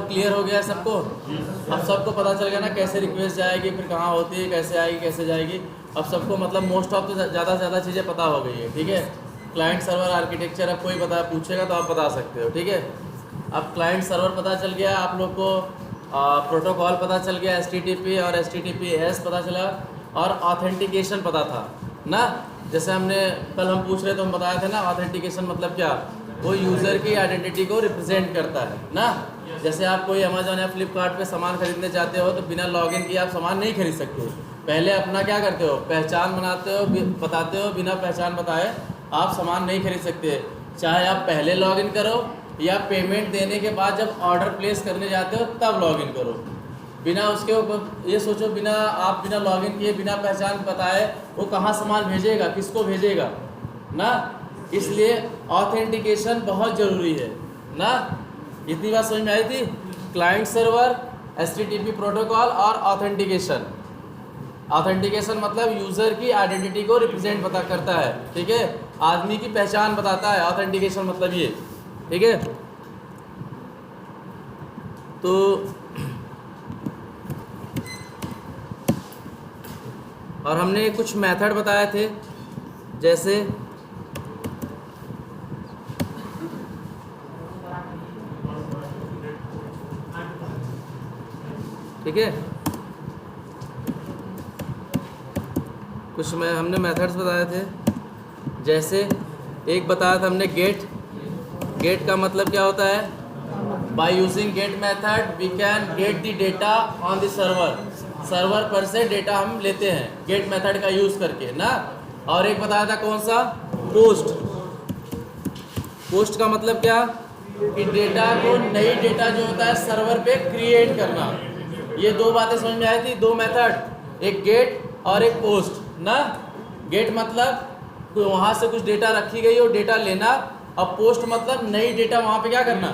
Clear हो गया सबको? अब सबको पता चल गया ना कैसे रिक्वेस्ट जाएगी, फिर कहाँ होती है, कैसे आएगी, कैसे जाएगी। अब सबको मतलब मोस्ट ऑफ तो ज़्यादा से ज़्यादा चीज़ें पता हो गई है। ठीक है, क्लाइंट सर्वर आर्किटेक्चर अब कोई पूछेगा तो आप बता सकते हो। ठीक है, अब क्लाइंट सर्वर पता चल गया आप लोग को, प्रोटोकॉल पता चल गया, HTTP और HTTPS पता चला, और ऑथेंटिकेशन पता था ना। जैसे हमने कल हम पूछ रहे तो हम बताए थे ना, ऑथेंटिकेशन मतलब क्या, वो यूज़र की आइडेंटिटी को रिप्रेजेंट करता है ना। जैसे आप कोई अमेजोन या फ्लिपकार्ट पे सामान खरीदने जाते हो तो बिना लॉगिन किए आप सामान नहीं खरीद सकते। पहले अपना क्या करते हो, पहचान बनाते हो, बताते हो, बिना पहचान बताए आप सामान नहीं खरीद सकते। चाहे आप पहले लॉगिन करो या पेमेंट देने के बाद जब ऑर्डर प्लेस करने जाते हो तब लॉगिन करो। बिना उसके ऊपर ये सोचो, बिना लॉगिन किए, बिना पहचान बताए वो कहाँ सामान भेजेगा, किसको भेजेगा ना। इसलिए ऑथेंटिकेशन बहुत ज़रूरी है ना। इतनी बात समझ में आई थी? क्लाइंट सर्वर, HTTP प्रोटोकॉल और ऑथेंटिकेशन। ऑथेंटिकेशन मतलब यूज़र की आइडेंटिटी को रिप्रेजेंट पता करता है। ठीक है, आदमी की पहचान बताता है ऑथेंटिकेशन मतलब ये। ठीक है, तो और हमने कुछ मेथड बताए थे, जैसे ठीक है, कुछ हमने मेथड्स बताए थे। जैसे एक बताया था हमने गेट का मतलब क्या होता है, by using get method we can get the data on the server पर से डेटा हम लेते हैं गेट मेथड का यूज़ करके ना। और एक बताया था कौन सा, पोस्ट का मतलब क्या, कि डेटा को, नई डेटा जो होता है सर्वर पे क्रिएट करना। ये दो बातें समझ में आई थी, दो मेथड, एक गेट और एक पोस्ट ना। गेट मतलब वहाँ से कुछ डेटा रखी गई हो, डेटा लेना, और पोस्ट मतलब नई डेटा वहाँ पे क्या करना,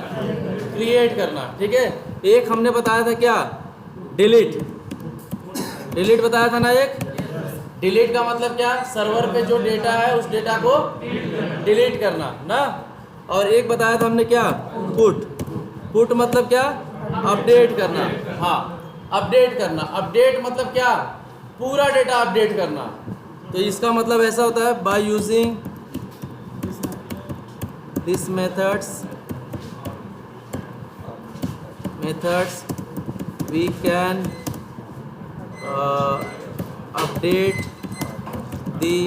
क्रिएट करना। ठीक है, एक हमने बताया था क्या, डिलीट बताया था ना। एक डिलीट का मतलब क्या, सर्वर पे जो डेटा है उस डेटा को डिलीट करना ना। और एक बताया था हमने क्या, पुट मतलब क्या, अपडेट करना। हाँ, अपडेट करना, अपडेट मतलब क्या, पूरा डेटा अपडेट करना। तो इसका मतलब ऐसा होता है, by using this methods we can update the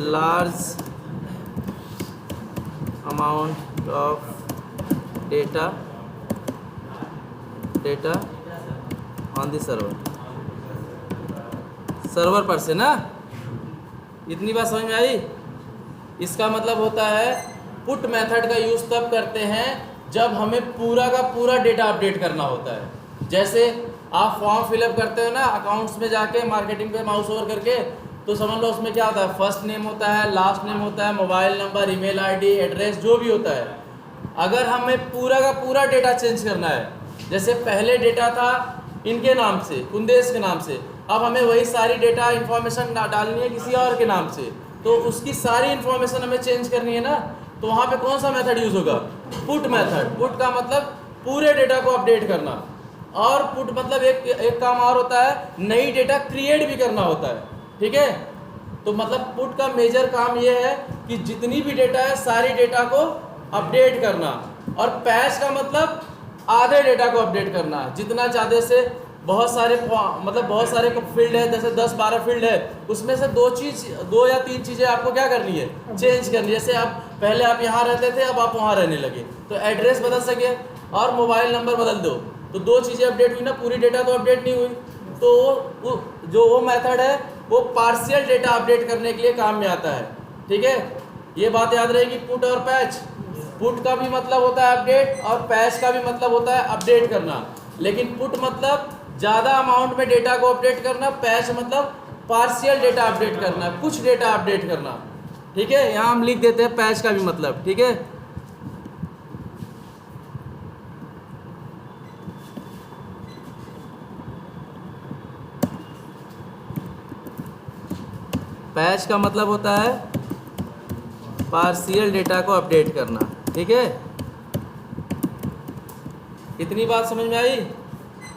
large amount of data on the server पर से ना। इतनी बात समझ में आई? इसका मतलब होता है पुट मेथड का यूज़ तब करते हैं जब हमें पूरा का पूरा डेटा अपडेट करना होता है। जैसे आप फॉर्म फिलअप करते हो ना, अकाउंट्स में जाके मार्केटिंग पे माउस ओवर करके, तो समझ लो उसमें क्या होता है, फर्स्ट नेम होता है, लास्ट नेम होता है, mobile number, email ID, address, जो भी होता है। अगर हमें पूरा का पूरा डेटा चेंज करना है, जैसे पहले डेटा था इनके नाम से, कुंदेश के नाम से, अब हमें वही सारी डेटा इन्फॉर्मेशन डालनी है किसी और के नाम से, तो उसकी सारी इन्फॉर्मेशन हमें चेंज करनी है ना। तो वहाँ पे कौन सा मेथड यूज़ होगा, पुट मेथड। पुट का मतलब पूरे डेटा को अपडेट करना, और पुट मतलब एक काम और होता है, नई डेटा क्रिएट भी करना होता है। ठीक है, तो मतलब पुट का मेजर काम ये है कि जितनी भी डेटा है सारी डेटा को अपडेट करना, और पैच का मतलब आधे डेटा को अपडेट करना, जितना ज़्यादा से बहुत सारे फील्ड है, जैसे 10-12 फील्ड है, उसमें से दो या तीन चीज़ें आपको क्या करनी है, चेंज करनी है। जैसे आप पहले आप यहाँ रहते थे, अब आप वहाँ रहने लगे, तो एड्रेस बदल सके और मोबाइल नंबर बदल दो, तो दो चीज़ें अपडेट हुई ना, पूरी डेटा तो अपडेट नहीं हुई। तो वो मेथड है वो पार्शियल डेटा अपडेट करने के लिए काम में आता है। ठीक है, ये बात याद रहेगी, पुट और पैच। पुट का भी मतलब होता है अपडेट, और पैच का भी मतलब होता है अपडेट करना। लेकिन पुट मतलब ज़्यादा अमाउंट में डेटा को अपडेट करना, पैच मतलब पार्शियल डेटा अपडेट करना, कुछ डेटा अपडेट करना। ठीक है, यहाँ हम लिख देते हैं पैच का भी मतलब। ठीक है, पैच का मतलब होता है पार्शियल डेटा को अपडेट करना। ठीक है, इतनी बात समझ में आई?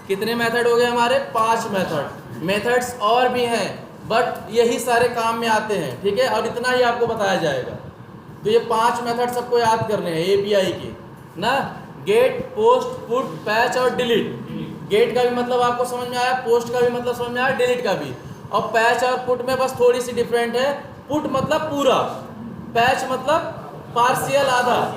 कितने मेथड हो गए हमारे? 5 मेथड। मेथड्स और भी हैं बट यही सारे काम में आते हैं, ठीक है, और इतना ही आपको बताया जाएगा। तो ये 5 मेथड सबको याद करने हैं एपीआई के ना, गेट, पोस्ट, पुट, पैच और डिलीट। गेट का भी मतलब आपको समझ में आया, पोस्ट का भी मतलब समझ में आया, डिलीट का भी। और पैच और पुट में बस थोड़ी सी डिफरेंट है, पुट मतलब पूरा, पैच मतलब पार्शियल, आधा,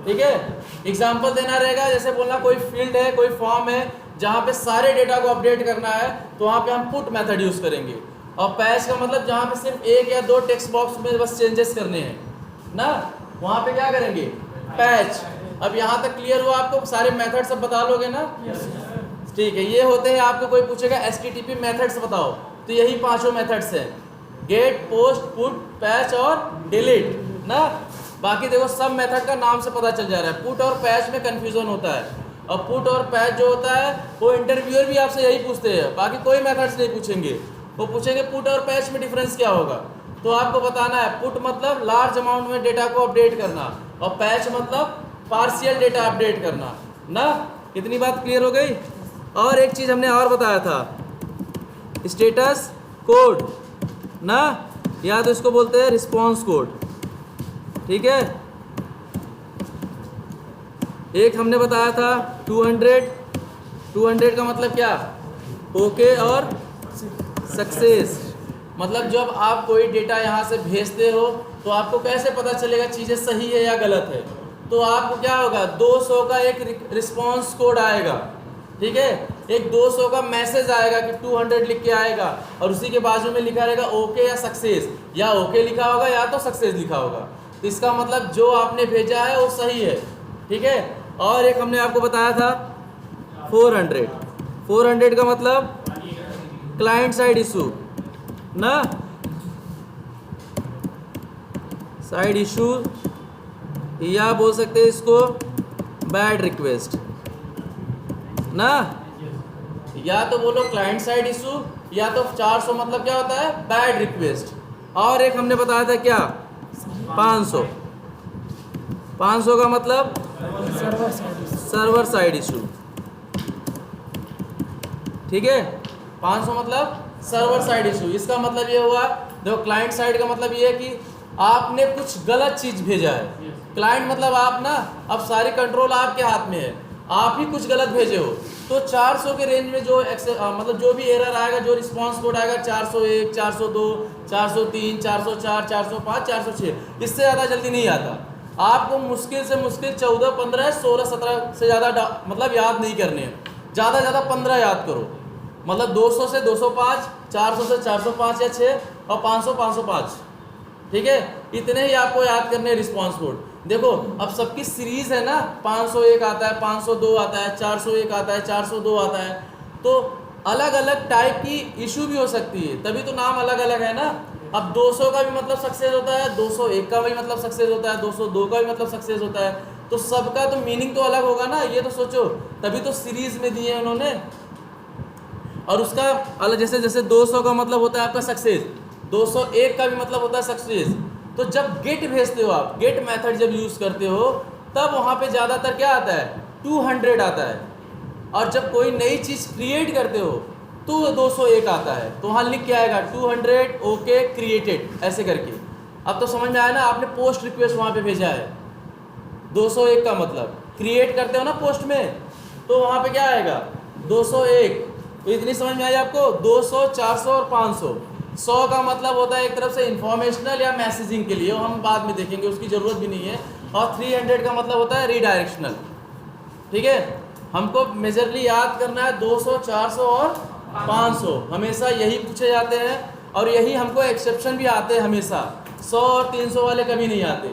ठीक है। एग्जाम्पल देना रहेगा, जैसे बोलना कोई फील्ड है, कोई फॉर्म है जहाँ पे सारे डेटा को अपडेट करना है, तो वहाँ पे हम पुट मेथड यूज करेंगे। और पैच का मतलब जहाँ पे सिर्फ 1 या 2 टेक्स्ट बॉक्स में बस चेंजेस करने हैं ना, वहाँ पे क्या करेंगे? पैच। अब यहाँ तक क्लियर हुआ आपको? सारे मेथड सब बता लोगे ना? ठीक है। ये होते हैं, आपको कोई पूछेगा HTTP मेथड्स बताओ, तो यही 5 मेथड्स हैं, गेट, पोस्ट, पुट, पैच और डिलीट ना। बाकी देखो सब मेथड का नाम से पता चल जा रहा है। पुट और पैच में कंफ्यूजन होता है, और पुट और पैच जो होता है वो इंटरव्यूअर भी आपसे यही पूछते हैं, बाकी कोई मेथड्स नहीं पूछेंगे। वो पूछेंगे पुट और पैच में डिफरेंस क्या होगा, तो आपको बताना है पुट मतलब लार्ज अमाउंट में डेटा को अपडेट करना, और पैच मतलब पार्शियल डेटा अपडेट करना ना। इतनी बात क्लियर हो गई? और एक चीज़ हमने और बताया था, स्टेटस कोड ना, या तो इसको बोलते हैं रिस्पॉन्स कोड, ठीक है। एक हमने बताया था 200 का मतलब क्या? ओके और सक्सेस। मतलब जब आप कोई डेटा यहाँ से भेजते हो तो आपको कैसे पता चलेगा चीज़ें सही है या गलत है? तो आपको क्या होगा, 200 का एक रिस्पॉन्स कोड आएगा, ठीक है। एक 200 का मैसेज आएगा कि 200 लिख के आएगा, और उसी के बाजू में लिखा रहेगा ओके या सक्सेस, या ओके लिखा होगा या तो सक्सेस लिखा होगा। तो इसका मतलब जो आपने भेजा है वो सही है, ठीक है। और एक हमने आपको बताया था 400 का मतलब क्लाइंट साइड इशू ना, साइड इशू, या बोल सकते हैं इसको बैड रिक्वेस्ट ना, या तो बोलो क्लाइंट साइड इशू, या तो 400 मतलब क्या होता है? Bad request. और एक हमने बताया था क्या? 500 का मतलब सर्वर साइड इशू, ठीक है। 500 मतलब सर्वर साइड इशू। इसका मतलब ये हुआ, देखो क्लाइंट साइड का मतलब ये है कि आपने कुछ गलत चीज भेजा है। क्लाइंट मतलब आप ना, अब सारी कंट्रोल आपके हाथ में है, आप ही कुछ गलत भेजे हो। तो 400 के रेंज में जो मतलब जो भी एरर आएगा, जो रिस्पांस कोड आएगा 401, 402, 403, 404, 405, 406, इससे ज़्यादा जल्दी नहीं आता। आपको मुश्किल से मुश्किल 14, 15, 16, 17 से ज़्यादा मतलब याद नहीं करने हैं, ज़्यादा से ज़्यादा 15 याद करो। मतलब 200 से 205, 400 से 405 या 6, और 500, 505, ठीक है। इतने ही आपको याद करने हैं रिस्पांस कोड। देखो अब सबकी सीरीज है ना, 501 आता है, 502 आता है, 401 आता है, 402 आता है, तो अलग अलग टाइप की इशू भी हो सकती है, तभी तो नाम अलग अलग है ना। अब 200 का भी मतलब सक्सेस होता है, 201 का भी मतलब सक्सेस होता है, 202 का भी मतलब सक्सेस होता है, तो सबका तो मीनिंग तो अलग होगा ना, ये तो सोचो, तभी तो सीरीज में दिए उन्होंने। और उसका अलग, जैसे जैसे 200 का मतलब होता है आपका सक्सेस, 201 का भी मतलब होता है सक्सेस। तो जब गेट भेजते हो आप, गेट मेथड जब यूज़ करते हो, तब वहाँ पे ज़्यादातर क्या आता है? 200 आता है। और जब कोई नई चीज़ क्रिएट करते हो तो 201 आता है, तो वहाँ लिख के आएगा 200 ओके क्रिएटेड, ऐसे करके। अब तो समझ में आया ना, आपने पोस्ट रिक्वेस्ट वहाँ पे भेजा है, 201 का मतलब क्रिएट करते हो ना पोस्ट में, तो वहाँ पे क्या आएगा? 201। तो इतनी समझ में आई आपको? 200, 400 और 500। 100 का मतलब होता है एक तरफ से इंफॉर्मेशनल या मैसेजिंग के लिए, हम बाद में देखेंगे, उसकी ज़रूरत भी नहीं है। और 300 का मतलब होता है रीडायरेक्शनल, ठीक है। हमको मेजरली याद करना है 200, 400 और 500, हमेशा यही पूछे जाते हैं, और यही हमको एक्सेप्शन भी आते हैं हमेशा। 100 और 300 वाले कभी नहीं आते,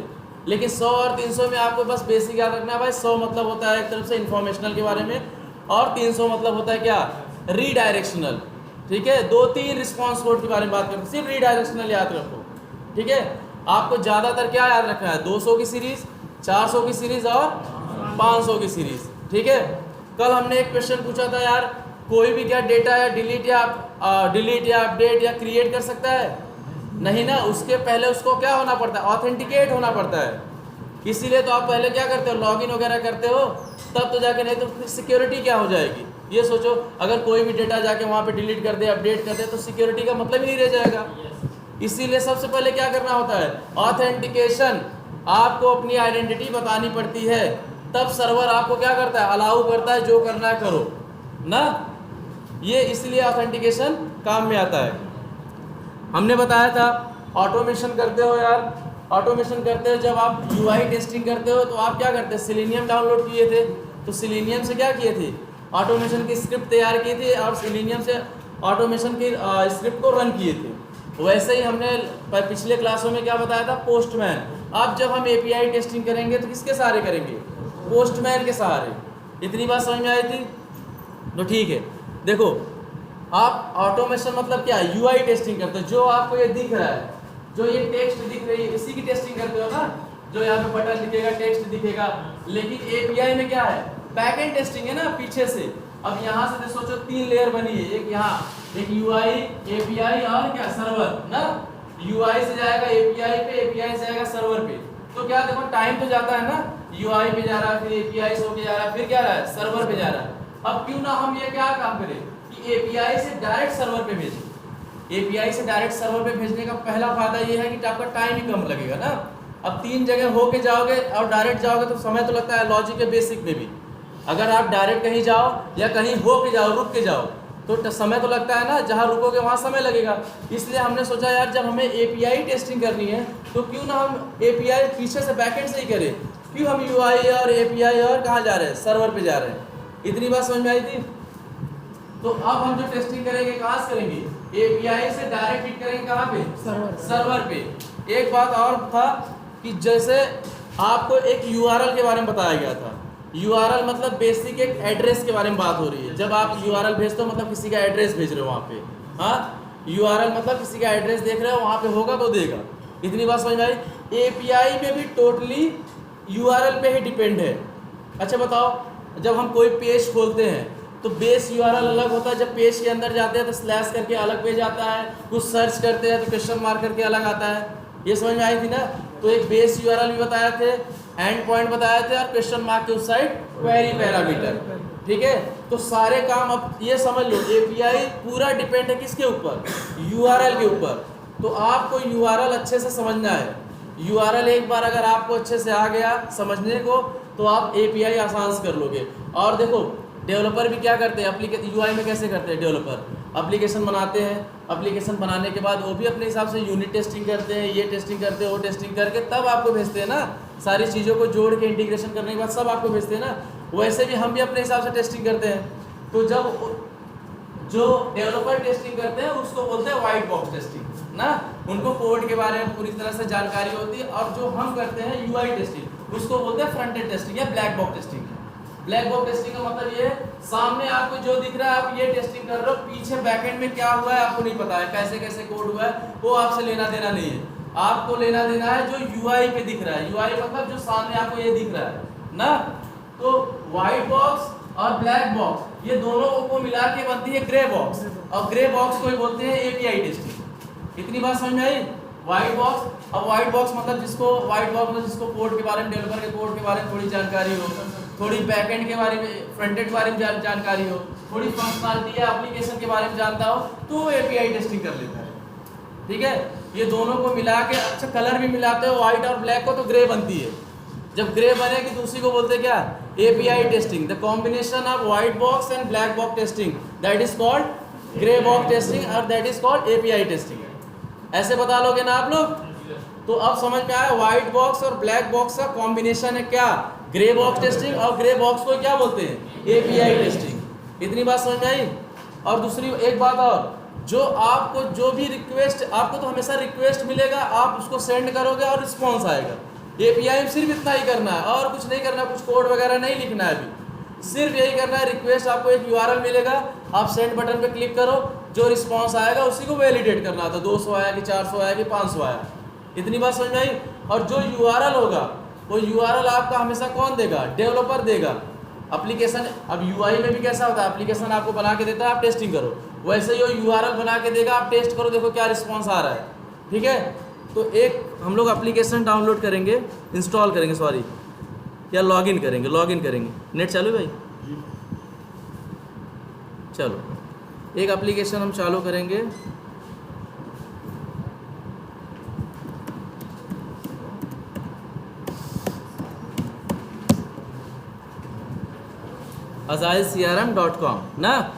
लेकिन 100 और 300 में आपको बस बेसिक याद रखना है भाई। 100 मतलब होता है एक तरफ से इंफॉर्मेशनल के बारे में, और 300 मतलब होता है क्या? रीडायरेक्शनल, ठीक है। 2-3 रिस्पॉन्स कोड के बारे में बात करते हैं, सिर्फ रीडायरेक्शनल याद रखो, ठीक है। आपको ज़्यादातर क्या याद रखना है? 200 की सीरीज़, 400 की सीरीज़ और 500 की सीरीज़, ठीक है। कल हमने एक क्वेश्चन पूछा था यार, कोई भी क्या डेटा या डिलीट या अपडेट या क्रिएट कर सकता है? नहीं ना, उसके पहले उसको क्या होना पड़ता है? ऑथेंटिकेट होना पड़ता है। इसीलिए तो आप पहले क्या करते हो? लॉगिन वगैरह करते हो, तब तो जाके, नहीं तो सिक्योरिटी क्या हो जाएगी। ये सोचो अगर कोई भी डेटा जाके वहाँ पे डिलीट कर दे, अपडेट कर दे, तो सिक्योरिटी का मतलब ही नहीं रह जाएगा। इसीलिए सबसे पहले क्या करना होता है, ऑथेंटिकेशन। आपको अपनी आइडेंटिटी बतानी पड़ती है, तब सर्वर आपको क्या करता है, अलाउ करता है, जो करना है करो ना। ये इसलिए ऑथेंटिकेशन काम में आता है। हमने बताया था ऑटोमेशन करते हो यार, ऑटोमेशन करते हो जब आप यूआई टेस्टिंग करते हो तो आप क्या करते हैं, सेलेनियम डाउनलोड किए थे, तो सेलेनियम से क्या किए थे, ऑटोमेशन की स्क्रिप्ट तैयार की थी और सेलेनियम से ऑटोमेशन की स्क्रिप्ट को रन किए थे। वैसे ही हमने पिछले क्लासों में क्या बताया था, पोस्टमैन। अब जब हम एपीआई टेस्टिंग करेंगे तो किसके सहारे करेंगे, पोस्टमैन के सहारे। इतनी बात समझ में आई थी, तो ठीक है। देखो आप ऑटोमेशन मतलब क्या है, यूआई टेस्टिंग करते हो, जो आपको ये दिख रहा है, जो ये टेक्स्ट दिख रही है, इसी की टेस्टिंग करते हो ना। जो यहाँ पे बटन दिखेगा, टेक्स्ट दिखेगा, लेकिन एपीआई में क्या है, बैकएंड टेस्टिंग है ना, पीछे से। अब यहाँ से सोचो 3 लेयर बनी है, एक यहाँ, एक यूआई, एपीआई और क्या, सर्वर ना। यूआई से जाएगा एपीआई पे, एपीआई से जाएगा सर्वर पे। तो क्या देखो टाइम तो जाता है ना, यूआई पे जा रहा है, फिर एपीआई से होके जा रहा है, फिर क्या रहा है, सर्वर पे जा रहा है। अब क्यों ना हम ये क्या काम करें कि एपीआई से डायरेक्ट सर्वर पे भेजें। एपीआई से डायरेक्ट सर्वर पे भेजने का पहला फायदा ये है कि आपका टाइम ही कम लगेगा ना। अब 3 जगह होके जाओगे और डायरेक्ट जाओगे तो समय तो लगता है, लॉजिक के बेसिक में भी। अगर आप डायरेक्ट कहीं जाओ या कहीं हो के जाओ, रुक के जाओ, तो समय तो लगता है ना, जहाँ रुकोगे वहाँ समय लगेगा। इसलिए हमने सोचा यार जब हमें एपीआई टेस्टिंग करनी है तो क्यों ना हम एपीआई पीछे से बैकएंड से ही करें, क्यों हम यूआई और एपीआई और कहाँ जा रहे हैं, सर्वर पे जा रहे हैं। इतनी बात समझ में आई थी। तो अब हम जो टेस्टिंग करेंगे कहाँ से करेंगे, एपीआई से डायरेक्ट हिट करेंगे कहाँ पे, सर्वर पे। एक बात और था कि जैसे आपको एक यूआरएल के बारे में बताया गया था। यूआरएल मतलब बेसिक एक एड्रेस के बारे में बात हो रही है। जब आप यूआरएल भेजते हो मतलब किसी का एड्रेस भेज रहे हो वहाँ पे, हाँ, यूआरएल मतलब किसी का एड्रेस देख रहे हो, वहाँ पे होगा तो देगा। इतनी बात समझ में आई। एपीआई में भी टोटली यूआरएल पे ही डिपेंड है। अच्छा बताओ, जब हम कोई पेज खोलते हैं तो बेस यूआरएल अलग होता है, जब पेज के अंदर जाते हैं तो स्लैश करके अलग पेज आता है, कुछ सर्च करते हैं तो क्वेश्चन मार्क करके अलग आता है। ये समझ में आई थी ना। तो एक बेस यूआरएल भी बताया थे, एंड पॉइंट बताया थे, और क्वेश्चन मार्क के उस साइड क्वेरी पैरामीटर। ठीक है, तो सारे काम अब ये समझ लो, एपीआई पूरा डिपेंड है किसके ऊपर, यूआरएल के ऊपर। तो आपको यूआरएल अच्छे से समझना है। यूआरएल एक बार अगर आपको अच्छे से आ गया समझने को तो आप एपीआई आसान से कर लोगे। और देखो डेवलपर भी क्या करते हैं, यूआई में कैसे करते हैं डेवलपर, एप्लीकेशन बनाते हैं, एप्लीकेशन बनाने के बाद वो भी अपने हिसाब से यूनिट टेस्टिंग करते हैं, ये टेस्टिंग करते हैं, वो टेस्टिंग करके तब आपको भेजते हैं ना। सारी चीज़ों को जोड़ के इंटीग्रेशन करने के बाद सब आपको भेजते हैं ना। वैसे भी हम भी अपने हिसाब से टेस्टिंग करते हैं। तो जब जो डेवलपर टेस्टिंग करते हैं उसको बोलते हैं वाइट बॉक्स टेस्टिंग ना। उनको कोड के बारे में पूरी तरह से जानकारी होती है। और जो हम करते हैं यूआई टेस्टिंग, उसको बोलते हैं फ्रंट एंड टेस्टिंग या black box testing. Black box testing का मतलब ये है, सामने आपको जो दिख रहा है आप ये टेस्टिंग कर रहे हो, पीछे बैकएंड में क्या हुआ है आपको नहीं पता है, कैसे कैसे कोड हुआ है, वो आपसे लेना देना नहीं है। आपको लेना देना है जो यूआई पे दिख रहा है। यूआई मतलब जो सामने आपको ये दिख रहा है ना। तो व्हाइट बॉक्स और ब्लैक बॉक्स ये दोनों को मिला के बनती है ग्रे बॉक्स, और ग्रे बॉक्स को ही बोलते हैं एपीआई टेस्टिंग। इतनी बात समझ में आई। व्हाइट बॉक्स, अब व्हाइट बॉक्स मतलब जिसको व्हाइट बॉक्स मतलब जिसको कोड के बारे में, डेवलपर के कोड के बारे में थोड़ी जानकारी हो, थोड़ी बैकएंड के बारे में, फ्रंट एंड के बारे में जानकारी हो, थोड़ी फंक्शनलिटी या एप्लीकेशन के बारे में जानता हो, तो वो एपीआई टेस्टिंग कर लेता है। ठीक है, ये दोनों को मिला के, अच्छा कलर भी मिलाते हो व्हाइट और ब्लैक को तो ग्रे बनती है। जब ग्रे बनेगी तो उसी को बोलते हैं क्या, API testing. The combination of white box and black box testing, that is called grey box testing और that is called API testing. ऐसे बता लोगे ना आप लोग। तो अब समझ में आया व्हाइट बॉक्स और ब्लैक बॉक्स का कॉम्बिनेशन है क्या, ग्रे बॉक्स टेस्टिंग। और ग्रे बॉक्स को क्या बोलते हैं, एपीआई टेस्टिंग। इतनी बात समझ में आई। और दूसरी एक बात और, जो आपको जो भी रिक्वेस्ट, आपको तो हमेशा रिक्वेस्ट मिलेगा, आप उसको सेंड करोगे और रिस्पॉन्स आएगा। एपीआई में सिर्फ इतना ही करना है और कुछ नहीं करना, कुछ कोड वगैरह नहीं लिखना है अभी, सिर्फ यही करना है। रिक्वेस्ट आपको एक यूआरएल मिलेगा, आप सेंड बटन पे क्लिक करो, जो रिस्पॉन्स आएगा उसी को वैलिडेट करना था, 200 आया कि 400 आया कि 500 आया। इतनी बात समझ में आई। और जो यूआरएल होगा वो यूआरएल आपका हमेशा कौन देगा, डेवलपर देगा। एप्लीकेशन, अब यूआई में भी कैसा होता है, एप्लीकेशन आपको बना के देता है, आप टेस्टिंग करो, वैसे ही वो यूआरएल बना के देगा, आप टेस्ट करो, देखो क्या रिस्पॉन्स आ रहा है। ठीक है, तो एक हम लोग एप्लीकेशन डाउनलोड करेंगे, इंस्टॉल करेंगे, सॉरी, या लॉगिन करेंगे? लॉगिन करेंगे। नेट चालू है भाई? चलो एक एप्लीकेशन हम चालू करेंगे। azailcrm.com ना।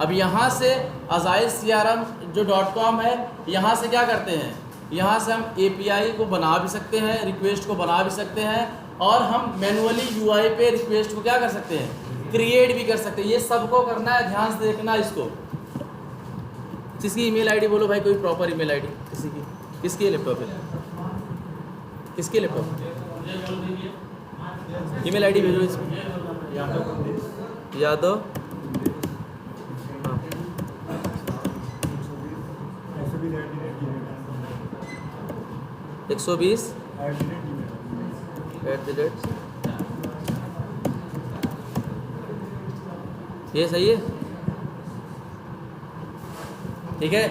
अब यहाँ से azailcrm जो .com है, यहाँ से क्या करते हैं, यहाँ से हम API को बना भी सकते हैं, रिक्वेस्ट को बना भी सकते हैं, और हम मैनुअली UI पे रिक्वेस्ट को क्या कर सकते हैं, क्रिएट भी कर सकते हैं। ये सबको करना है, ध्यान से देखना इसको। किसकी ईमेल आईडी बोलो भाई, कोई प्रॉपर ईमेल आईडी किसी की? किसकी लैपटॉप है? किसकी लैपटॉप? ईमेल आईडी भेजो इसमें। यादव 120 @ ये सही है, ठीक है।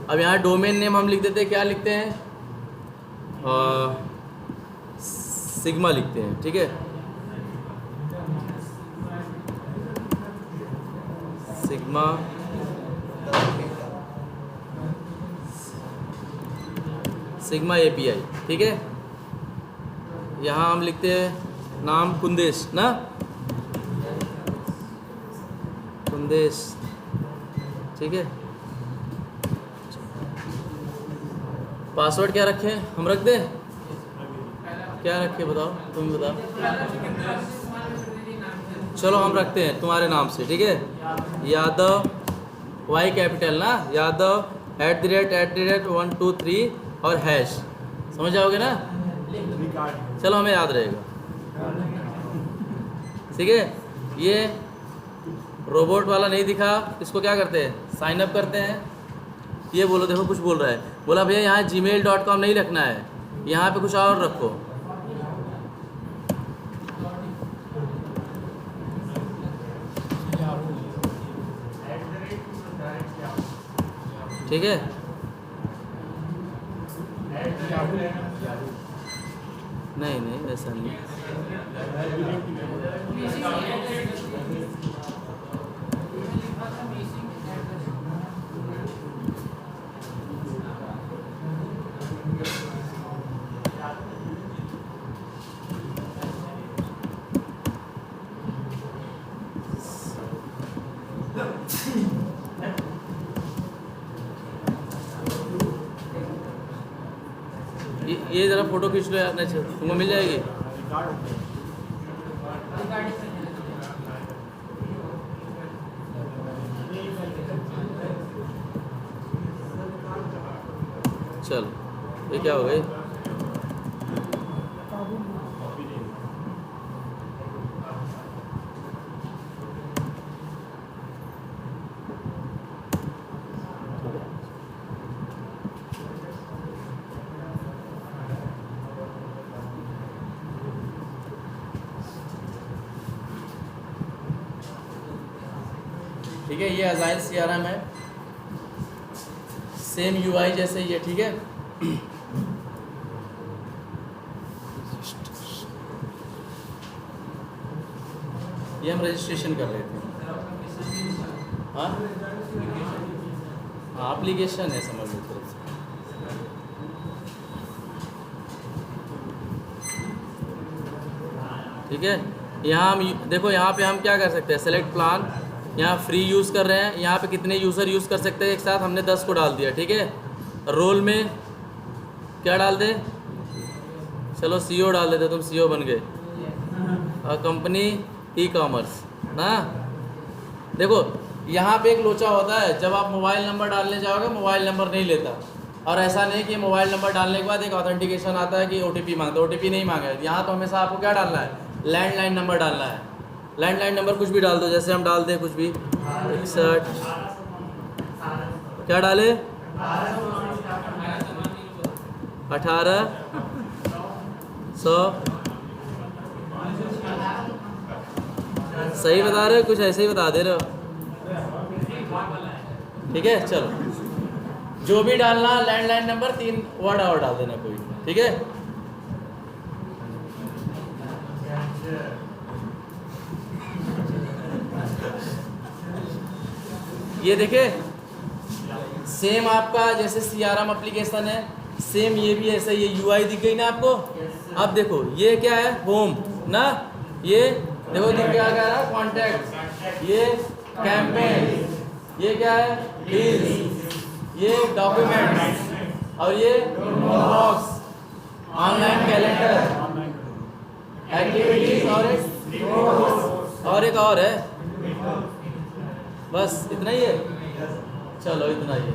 अब यहाँ डोमेन नेम हम लिख देते हैं, क्या लिखते हैं, सिग्मा लिखते हैं, ठीक है। सिग्मा सिग्मा API, ठीक है। यहाँ हम लिखते हैं नाम कुंदेश ना, कुंदेश, ठीक है। पासवर्ड क्या रखें, हम रख दें? क्या रखें बताओ, तुम बताओ। चलो हम रखते हैं तुम्हारे नाम से, ठीक है। यादव Y कैपिटल ना, यादव @@ 1 2 3 और हैश, समझ जाओगे ना। चलो हमें याद रहेगा, ठीक है। ये रोबोट वाला नहीं दिखा, इसको क्या करते हैं, साइन अप करते हैं। ये बोलो, देखो कुछ बोल रहा है, बोला भैया यहाँ gmail.com नहीं रखना है, यहाँ पे कुछ और रखो। ठीक है, नहीं नहीं ऐसा नहीं। ये ज़रा फोटो खींच लो यार, नहीं तुमको मिल जाएगी। चलो ये क्या हो गई, ठीक है। ये अजाइल CRM है, सेम UI जैसे ही है, ठीक है। ये हम रजिस्ट्रेशन कर रहे थे। हाँ हाँ एप्लीकेशन है, समझ लो तरफ से। ठीक है, यहाँ हम देखो, यहाँ पे हम क्या कर सकते हैं, सेलेक्ट प्लान, यहाँ फ्री यूज़ कर रहे हैं, यहाँ पे कितने यूज़र यूज़ कर सकते हैं एक साथ, हमने 10 को डाल दिया, ठीक है। रोल में क्या डाल दे, चलो CEO डाल देते, तुम CEO बन गए। कंपनी ई-कॉमर्स ना। देखो यहाँ पे एक लोचा होता है, जब आप मोबाइल नंबर डालने जाओगे मोबाइल नंबर नहीं लेता, और ऐसा नहीं कि मोबाइल नंबर डालने के बाद एक ऑथेंटिकेशन आता है कि OTP मांगता है, OTP नहीं मांगा है। यहाँ तो हमेशा आपको क्या डालना है, लैंडलाइन नंबर डालना है। लैंडलाइन नंबर कुछ भी डाल दो, जैसे हम डाल दें कुछ भी 61, क्या डाले 1800, सही बता रहे हो, कुछ ऐसे ही बता दे रहे हो, ठीक है। चलो जो भी डालना, लैंडलाइन नंबर 3 वर्ड और डाल देना कोई, ठीक है। ये देखे सेम आपका जैसे CRM एप्लीकेशन है, सेम ये भी ऐसा, ये UI दिख गई ना आपको। अब देखो ये क्या है, होम ना, ये देखो दिख गया क्या है, कॉन्टैक्ट, ये कैंपेन, ये क्या है, डील्स, ये डॉक्यूमेंट्स, और ये इनबॉक्स, ऑनलाइन कैलेंडर, एक्टिविटीज, और एक और है, बस इतना ही है। चलो इतना ही है,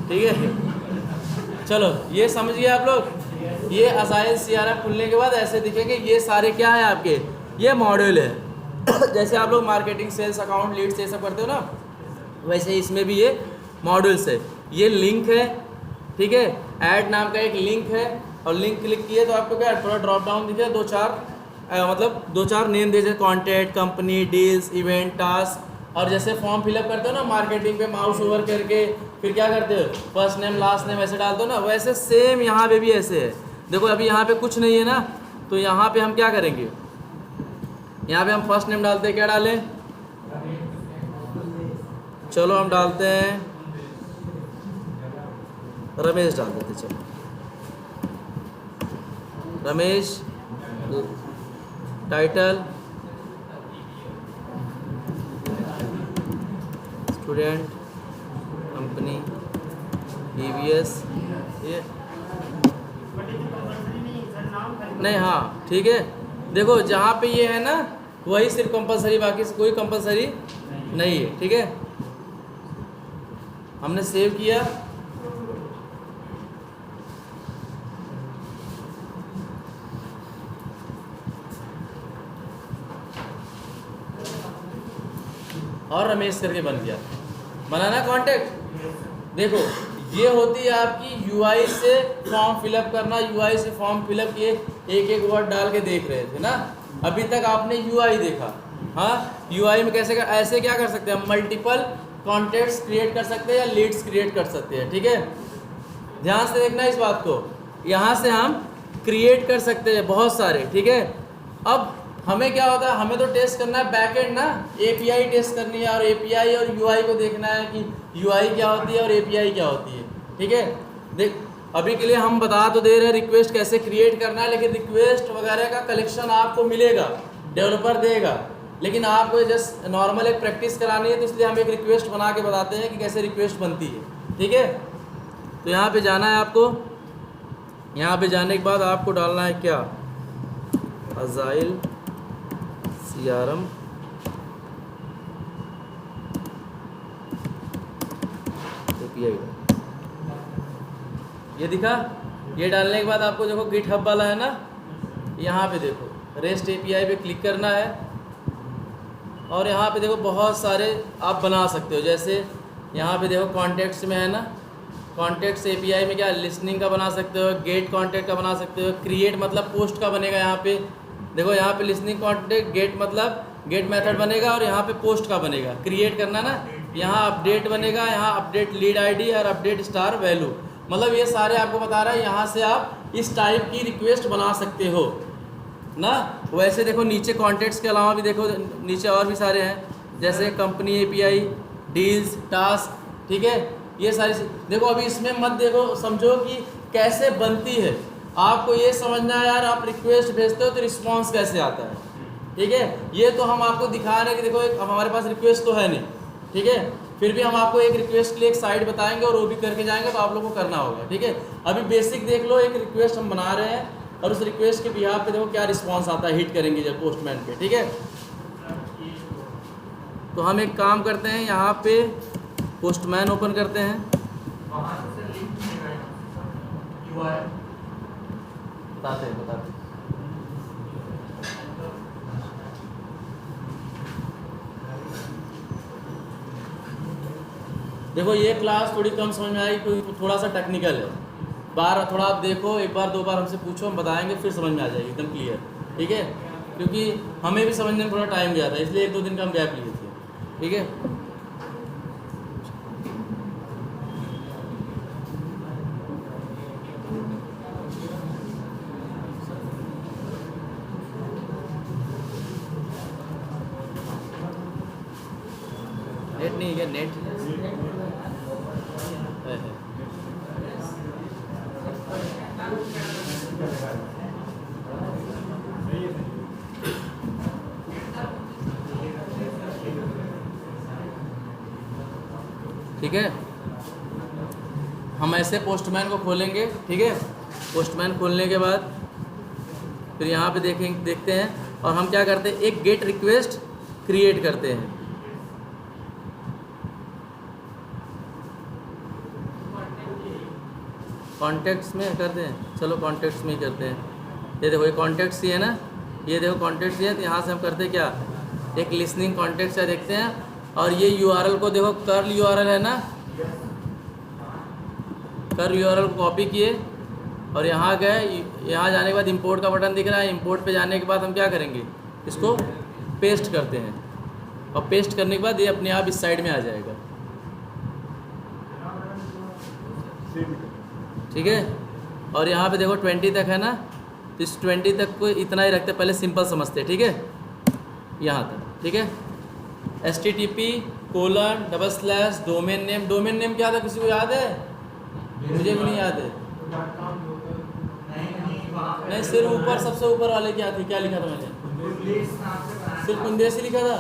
ठीक है। चलो ये समझ गए आप लोग। ये अजाइल CRM खुलने के बाद ऐसे दिखेंगे, ये सारे क्या है आपके, ये मॉड्यूल है। जैसे आप लोग मार्केटिंग, सेल्स, अकाउंट, लीड्स ये सब करते हो ना, वैसे इसमें भी ये मॉड्यूल्स है। ये लिंक है, ठीक है, ऐड नाम का एक लिंक है, और लिंक क्लिक किए तो आपको क्या थोड़ा ड्रॉप डाउन दिखे, मतलब दो चार नेम दे, contact, company, deals, event, task. और जैसे फॉर्म फिलअप करते हो ना मार्केटिंग पे, माउस ओवर करके फिर क्या करते हो, फर्स्ट नेम लास्ट नेम ऐसे डालते हो ना, वैसे सेम यहाँ पे भी ऐसे है। देखो अभी यहाँ पे कुछ नहीं है ना, तो यहाँ पे हम क्या करेंगे, यहाँ पे हम फर्स्ट नेम डालते हैं, क्या डालें, चलो हम डालते हैं रमेश, डाल देते, चलो Ramesh. Title student, company, EVS, ये नहीं, हाँ ठीक है। देखो जहाँ पे ये है ना वही सिर्फ कंपलसरी, बाकी से कोई कंपलसरी नहीं है, ठीक है। हमने सेव किया, और रमेश करके बन गया, बनाना कॉन्टैक्ट। देखो ये होती है आपकी UI से फॉर्म फिलअप करना, UI से फॉर्म फिलअप किए, एक एक वर्ड डाल के देख रहे थे ना, अभी तक आपने UI देखा। हाँ, UI में कैसे ऐसे क्या कर सकते हैं, मल्टीपल कॉन्टैक्ट्स क्रिएट कर सकते हैं या लीड्स क्रिएट कर सकते हैं, ठीक है। ध्यान से देखना इस बात को, यहाँ से हम क्रिएट कर सकते हैं बहुत सारे, ठीक है। अब हमें क्या होता है, हमें तो टेस्ट करना है बैकएंड ना, API टेस्ट करनी है, और API और UI को देखना है कि UI क्या होती है और API क्या होती है, ठीक है। देख अभी के लिए हम बता तो दे रहे हैं रिक्वेस्ट कैसे क्रिएट करना है, लेकिन रिक्वेस्ट वगैरह का कलेक्शन आपको मिलेगा, डेवलपर देगा, लेकिन आपको जस्ट नॉर्मल एक प्रैक्टिस करानी है, तो इसलिए हम एक रिक्वेस्ट बना के बताते हैं कि कैसे रिक्वेस्ट बनती है, ठीक है। तो यहाँ पे जाना है आपको, यहाँ पे जाने के बाद आपको डालना है क्या, अजाइल CRM API, ये दिखा। ये डालने के बाद आपको देखो GitHub वाला है ना, यहाँ पे देखो REST API पे क्लिक करना है, और यहाँ पे देखो बहुत सारे आप बना सकते हो। जैसे यहाँ पे देखो कॉन्टेक्ट्स में है ना, कॉन्टेक्ट्स API में क्या लिसनिंग का बना सकते हो, गेट कॉन्टेक्ट का बना सकते हो, क्रिएट मतलब पोस्ट का बनेगा। यहाँ पे देखो, यहाँ पे लिसनिंग कॉन्टेक्ट, गेट मतलब गेट मेथड बनेगा, और यहाँ पे पोस्ट का बनेगा, क्रिएट करना ना, यहाँ अपडेट बनेगा, यहाँ अपडेट लीड ID और अपडेट स्टार वैल्यू, मतलब ये सारे आपको बता रहा है। यहाँ से आप इस टाइप की रिक्वेस्ट बना सकते हो ना। वैसे देखो नीचे कॉन्टेक्ट्स के अलावा भी देखो नीचे और भी सारे हैं, जैसे कंपनी API, डील्स, टास्क, ठीक है। ये सारी देखो, अभी इसमें मत देखो, समझो कि कैसे बनती है, आपको ये समझना है यार, आप रिक्वेस्ट भेजते हो तो रिस्पांस कैसे आता है, ठीक है। ये तो हम आपको दिखा रहे हैं कि देखो एक हमारे पास रिक्वेस्ट तो है नहीं, ठीक है, फिर भी हम आपको एक रिक्वेस्ट के लिए एक साइट बताएंगे और वो भी करके जाएंगे, तो आप लोगों को करना होगा, ठीक है। अभी बेसिक देख लो, एक रिक्वेस्ट हम बना रहे हैं, और उस रिक्वेस्ट के बिहाफ पे देखो क्या रिस्पांस आता है, हिट करेंगे जब पोस्टमैन पे, ठीक है। तो हम एक काम करते हैं, यहाँ पे पोस्टमैन ओपन करते हैं, बताते हैं। देखो ये क्लास थोड़ी कम समझ में आई, क्योंकि थोड़ा सा टेक्निकल है, थोड़ा आप देखो, एक बार दो बार हमसे पूछो, हम बताएंगे, फिर समझ में आ जाएगी एकदम क्लियर, ठीक है। क्योंकि हमें भी समझने में थोड़ा टाइम गया था, इसलिए 1-2 दिन का हम गैप लिए थे, ठीक है। नेट नहीं है, नेट है। ठीक है, हम ऐसे पोस्टमैन को खोलेंगे। ठीक है, पोस्टमैन खोलने के बाद फिर यहाँ पे देखते हैं, और हम क्या करते हैं, एक गेट रिक्वेस्ट क्रिएट करते हैं। कॉन्टेक्ट्स में करते हैं, चलो कॉन्टेक्ट्स में ही करते हैं। ये देखो, ये कॉन्टेक्ट्स ही है ना, ये देखो कॉन्टेक्ट्स ही है। तो यहाँ से हम करते हैं क्या, एक लिसनिंग कॉन्टेक्ट्स है, देखते हैं। और ये यूआरएल को देखो, कर्ल यूआरएल है ना, कर्ल यूआरएल को कॉपी किए और यहाँ गए। यहाँ जाने के बाद इंपोर्ट का बटन दिख रहा है, इंपोर्ट पे जाने के बाद हम क्या करेंगे, इसको पेस्ट करते हैं। और पेस्ट करने के बाद ये अपने आप इस साइड में आ जाएगा। ठीक है, और यहाँ पे देखो 20 तक है ना, तो इस 20 तक को इतना ही रखते, पहले सिंपल समझते। ठीक है, यहाँ तक। ठीक है, http:// domain name. Domain name क्या था, किसी को याद है? मुझे भी नहीं याद है। नहीं, सिर्फ ऊपर, सबसे ऊपर वाले क्या थे, क्या लिखा था मैंने? सिर्फ कुंदेश ही लिखा था।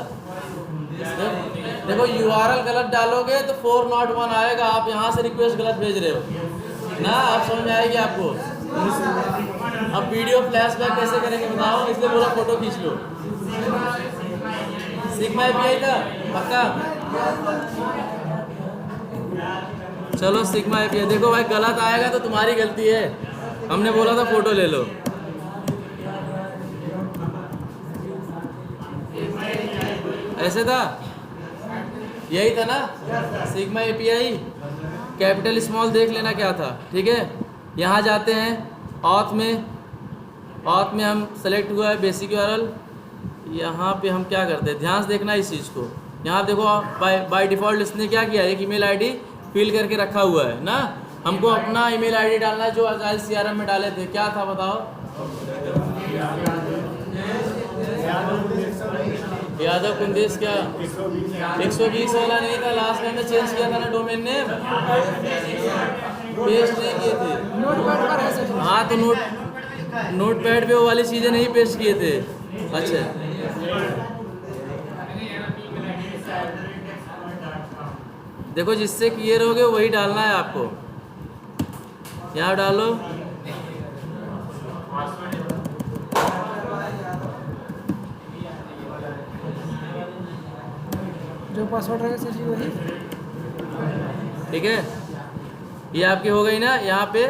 देखो यूआरएल गलत डालोगे तो 401 आएगा, आप यहाँ से रिक्वेस्ट गलत भेज रहे हो ना, आप समझ में आएगी आपको। अब वीडियो फ्लैशबैक कैसे करेंगे बताओ, इसलिए बोला फोटो खींच लो। सिग्मा एपीआई था पक्का? चलो सिग्मा एपीआई। देखो भाई, गलत आएगा तो तुम्हारी गलती है, हमने बोला था फोटो ले लो। ऐसे था, यही था ना सिग्मा एपीआई। कैपिटल स्मॉल देख लेना क्या था। ठीक है, यहाँ जाते हैं ऑथ में। ऑथ में हम सेलेक्ट हुआ है बेसिक यूआरएल। यहाँ पे हम क्या करते हैं, ध्यान से देखना इस चीज़ को। यहाँ देखो बाय डिफ़ॉल्ट इसने क्या किया, एक ईमेल आईडी फिल करके रखा हुआ है ना। हमको अपना ईमेल आईडी डालना है जो अजाइल सीआरएम में डाले थे। क्या था बताओ? यादव कुंदेश। क्या 120 वाला नहीं था, लास्ट में हमने चेंज किया था ना डोमेन नेम, पेस्ट नहीं किए थे। हाँ, तो नोट पैड पे वो वाली चीज़ें नहीं पेस्ट किए थे। अच्छा, देखो जिससे क्लियर हो गए वही डालना है आपको। यहाँ डालो, जो पासवर्ड रहेगा सर जी वही। ठीक है, ये आपकी हो गई ना। यहाँ पे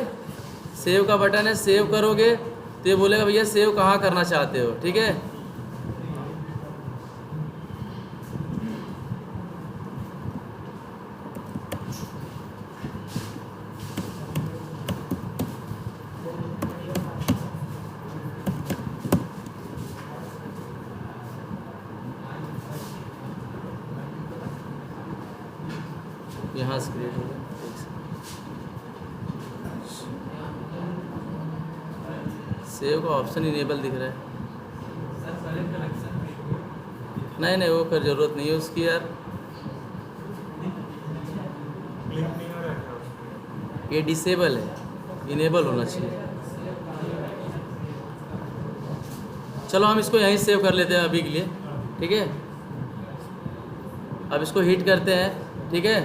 सेव का बटन है, सेव करोगे तो ये बोलेगा भैया सेव कहाँ करना चाहते हो। ठीक है, यहाँ से क्रिएट हो गया। सेव का ऑप्शन इनेबल दिख रहा है। नहीं, वो कर जरूरत नहीं है उसकी यार, ये डिसेबल है, इनेबल होना चाहिए। चलो हम इसको यहीं सेव कर लेते हैं अभी के लिए। ठीक है, अब इसको हिट करते हैं। ठीक है,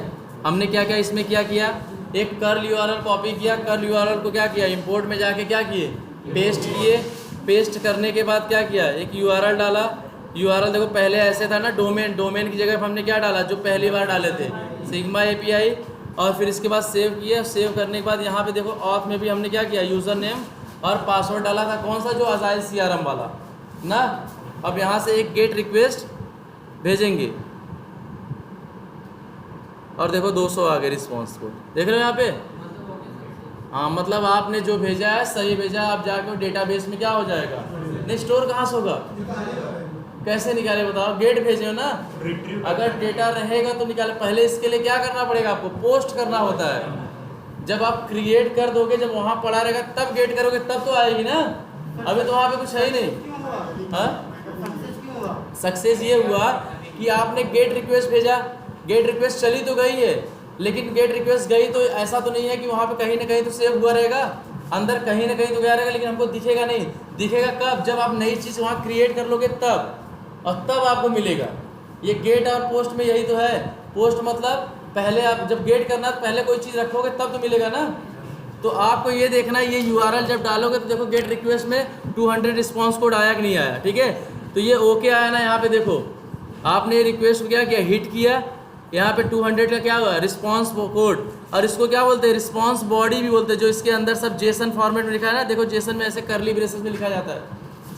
हमने क्या क्या इसमें क्या किया, एक कर्ल यूआरएल कॉपी किया, कर्ल यूआरएल को क्या किया, इंपोर्ट में जाके क्या किए, पेस्ट किए। पेस्ट करने के बाद क्या किया, एक यूआरएल डाला। यूआरएल देखो पहले ऐसे था ना, डोमेन की जगह पर हमने क्या डाला, जो पहली बार डाले थे, सिग्मा एपीआई। और फिर इसके बाद सेव किया। सेव करने के बाद यहाँ पे देखो ऑथ में भी हमने क्या किया, यूज़र नेम और पासवर्ड डाला था। कौन सा, जो अजाइल सीआरएम वाला ना। अब यहाँ से एक गेट रिक्वेस्ट भेजेंगे और देखो 200 आ गए रिस्पॉन्स को, देख रहे हो यहाँ पे। हाँ, मतलब आपने जो भेजा है सही भेजा है। आप जाके डेटाबेस में क्या हो जाएगा, नहीं स्टोर कहाँ से होगा, कैसे निकाले बताओ, गेट भेजे हो ना। अगर डेटा रहेगा तो निकाले। पहले इसके लिए क्या करना पड़ेगा आपको, पोस्ट करना होता है। जब आप क्रिएट कर दोगे, जब वहाँ पड़ा रहेगा तब गेट करोगे, तब तो आएगी ना। अभी तो वहाँ पे कुछ है ही नहीं। हाँ, सक्सेस ये हुआ कि आपने गेट रिक्वेस्ट भेजा, गेट रिक्वेस्ट चली तो गई है, लेकिन गेट रिक्वेस्ट गई तो ऐसा तो नहीं है कि वहाँ पे कहीं ना कहीं तो सेव हुआ रहेगा, अंदर कहीं ना कहीं तो गया रहेगा, लेकिन हमको दिखेगा नहीं। दिखेगा कब? जब आप नई चीज़ वहाँ क्रिएट कर लोगे तब, और तब आपको मिलेगा। ये गेट और पोस्ट में यही तो है। पोस्ट मतलब पहले आप जब गेट करना तो पहले कोई चीज़ रखोगे तब तो मिलेगा ना। तो आपको ये देखना है, ये URL जब डालोगे तो देखो गेट रिक्वेस्ट में 200 रिस्पॉन्स कोड आया कि नहीं आया, ठीक है। तो ये ओके आया ना, यहाँ पे देखो आपने रिक्वेस्ट को क्या किया, हिट किया, यहाँ पे 200 का क्या हुआ, रिस्पॉन्स कोड। और इसको क्या बोलते हैं, रिस्पॉन्स बॉडी भी बोलते हैं, जो इसके अंदर सब जेसन फॉर्मेट में लिखा है ना। देखो जेसन में ऐसे करली ब्रेसेस में लिखा जाता है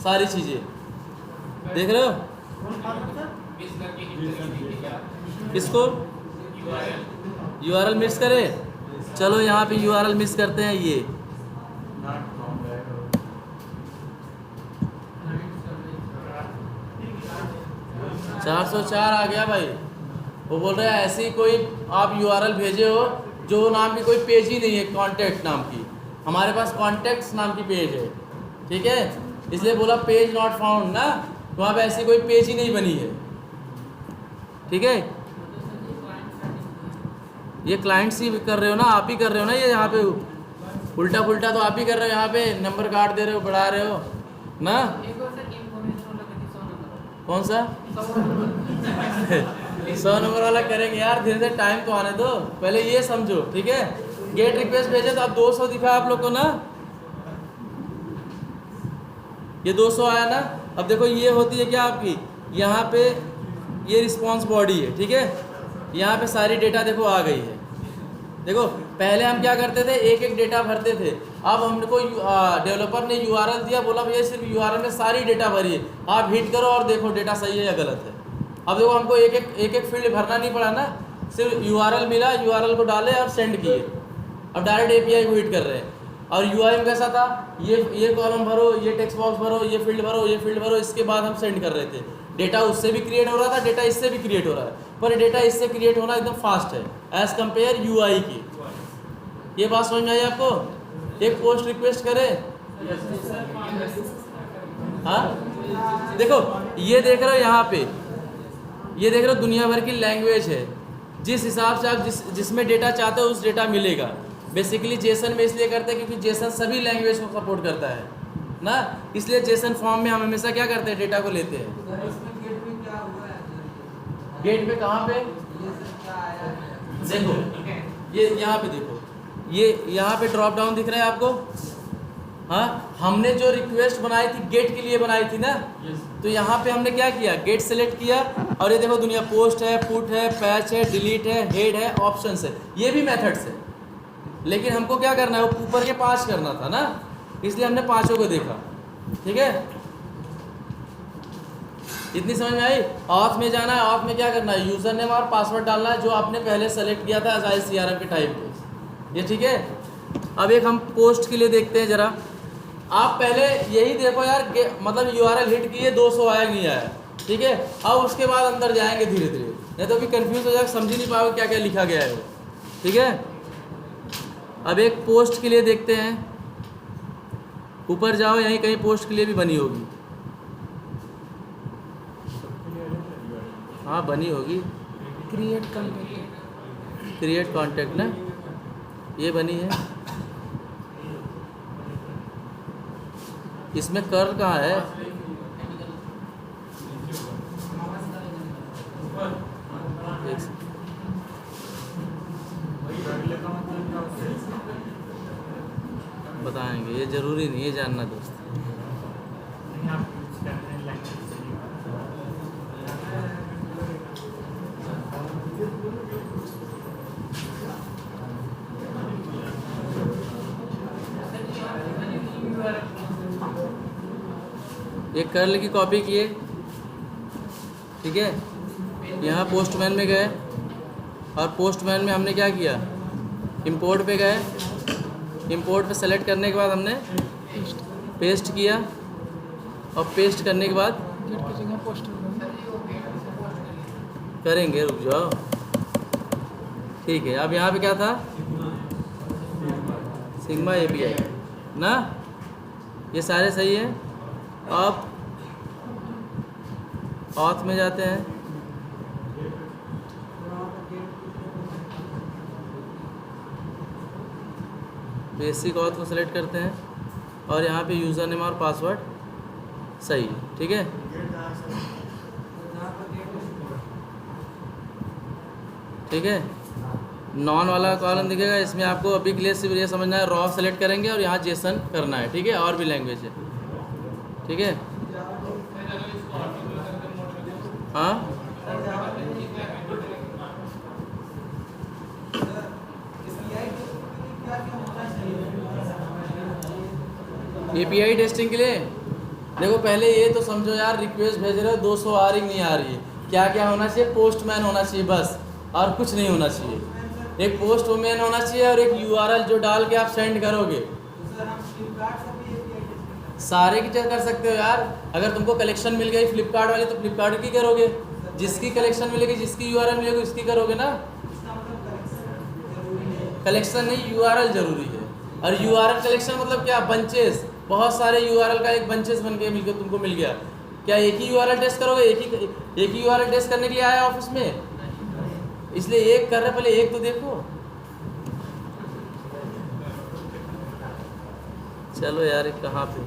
सारी चीज़ें, देख रहे हो। किसको URL मिस करे? चलो यहाँ पे URL मिस करते हैं। ये $404 आ गया भाई। वो बोल रहा है ऐसी कोई आप URL भेजे हो जो नाम की कोई पेज ही नहीं है, कॉन्टैक्ट नाम की। हमारे पास कॉन्टैक्ट्स नाम की पेज है, ठीक है, इसलिए बोला पेज नॉट फाउंड ना। वहाँ पे ऐसी कोई पेज ही नहीं बनी है, ठीक है। ये क्लाइंट्स ही कर रहे हो ना, आप ही कर रहे हो ना। ये यहाँ पे उल्टा पुल्टा तो आप ही कर रहे हो, यहाँ पे नंबर काट दे रहे हो, बढ़ा रहे हो ना। कौन सा 100 नंबर वाला करेंगे यार, धीरे धीरे टाइम तो आने दो, पहले ये समझो, ठीक है। गेट रिक्वेस्ट भेजे तो अब 200 दिखा आप लोग को ना, ये 200 आया ना। अब देखो ये होती है क्या आपकी, यहाँ पे ये रिस्पॉन्स बॉडी है, ठीक है। यहाँ पे सारी डेटा देखो आ गई है। देखो पहले हम क्या करते थे, एक एक डेटा भरते थे। अब हमको डेवलपर ने URL दिया, बोला भैया सिर्फ URL में सारी डेटा भरी है, आप हिट करो और देखो डेटा सही है या गलत है। अब देखो हमको एक एक फील्ड भरना नहीं पड़ा ना, सिर्फ URL मिला, URL को डाले और सेंड किए। अब डायरेक्ट API को हिट कर रहे हैं। और UI में कैसा था, ये कॉलम भरो, ये टेक्स्ट बॉक्स भरो, ये फील्ड भरो, ये फील्ड भरो, इसके बाद हम सेंड कर रहे थे। डेटा उससे भी क्रिएट हो रहा था, डेटा इससे भी क्रिएट हो रहा है, पर डेटा इससे क्रिएट होना एकदम फास्ट है एज़ कम्पेयर UI की। ये बात समझ में आई आपको? एक पोस्ट रिक्वेस्ट करे, हाँ देखो ये देख रहे हो यहाँ पे, ये देख रहे हो दुनिया भर की लैंग्वेज है। जिस हिसाब से आप जिसमें डेटा चाहते हो उस डेटा मिलेगा। बेसिकली जेसन में इसलिए करते हैं क्योंकि जेसन सभी लैंग्वेज को सपोर्ट करता है ना, इसलिए जेसन फॉर्म में हम हमेशा क्या करते हैं, डेटा को लेते हैं। गेट पे कहाँ पे देखो, ये यहाँ पे देखो, ये यहाँ पे ड्रॉप डाउन दिख रहा है आपको। हाँ, हमने जो रिक्वेस्ट बनाई थी गेट के लिए बनाई थी ना, तो यहाँ पे हमने क्या किया, गेट सेलेक्ट किया, और ये देखो दुनिया पोस्ट है, पुट है, पैच है, डिलीट है, हेड है, ऑप्शंस है, ये भी मेथड्स है। लेकिन हमको क्या करना है, वो ऊपर के 5 करना था ना, इसलिए हमने 5 को देखा, ठीक है। इतनी समझ में आई? ऑथ में जाना है, ऑथ में क्या करना है, यूज़र नेम और पासवर्ड डालना है जो आपने पहले सेलेक्ट किया था एज CRM के टाइप पे, ये ठीक है। अब एक हम पोस्ट के लिए देखते हैं जरा। आप पहले यही देखो यार, मतलब URL हिट किए 200 आया नहीं आया, ठीक है। अब उसके बाद अंदर जाएंगे धीरे धीरे, नहीं तो अभी कंफ्यूज हो जाएगा, समझ ही नहीं पाओगे क्या क्या लिखा गया है वो, ठीक है। अब एक पोस्ट के लिए देखते हैं, ऊपर जाओ, यहीं कहीं पोस्ट के लिए भी बनी होगी। हाँ बनी होगी, क्रिएट कॉन्टैक्ट ना, ये बनी है। इसमें कर्ल कहाँ है, बताएंगे, ये जरूरी नहीं है जानना दोस्त। एक कर्ल की कॉपी किए, ठीक है। यहाँ पोस्टमैन में गए, और पोस्टमैन में हमने क्या किया, इंपोर्ट पे गए, इंपोर्ट पे सेलेक्ट करने के बाद हमने पेस्ट किया, और पेस्ट करने के बाद करेंगे, रुक जाओ, ठीक है। अब यहाँ पे क्या था, सिग्मा API ना, ये सारे सही है। अब ऑथ में जाते हैं, बेसिक ऑथ को सेलेक्ट करते हैं और यहाँ पे यूज़र नेम और पासवर्ड सही है, ठीक है। ठीक है, नॉन वाला कॉलम दिखेगा, इसमें आपको अभी के लिए सिर्फ ये समझना है रॉ सेलेक्ट करेंगे और यहाँ जेसन करना है, ठीक है। और भी लैंग्वेज है, ठीक है। हाँ, API टेस्टिंग के लिए देखो पहले ये तो समझो यार, रिक्वेस्ट भेज रहे हो 200 आ रही नहीं आ रही है, क्या क्या होना चाहिए, पोस्टमैन होना चाहिए बस, और कुछ नहीं होना चाहिए। एक पोस्टमैन होना चाहिए और एक URL जो डाल के आप सेंड करोगे। सारे की चेक कर सकते हो यार, अगर तुमको कलेक्शन मिल गई फ्लिपकार्ट वाली तो फ्लिपकार्ट की करोगे, जिसकी कलेक्शन मिलेगी जिसकी URL मिलेगी उसकी करोगे ना। कलेक्शन नहीं, URL जरूरी है। और URL कलेक्शन मतलब क्या, बंचेस, बहुत सारे URL का एक बंचेस बन के मिलकर तुमको मिल गया। क्या एक ही URL टेस्ट करोगे? एक ही URL टेस्ट करने के लिए आया ऑफिस में, इसलिए एक कर रहे, पहले एक तो देखो। चलो यार, एक कहाँ पे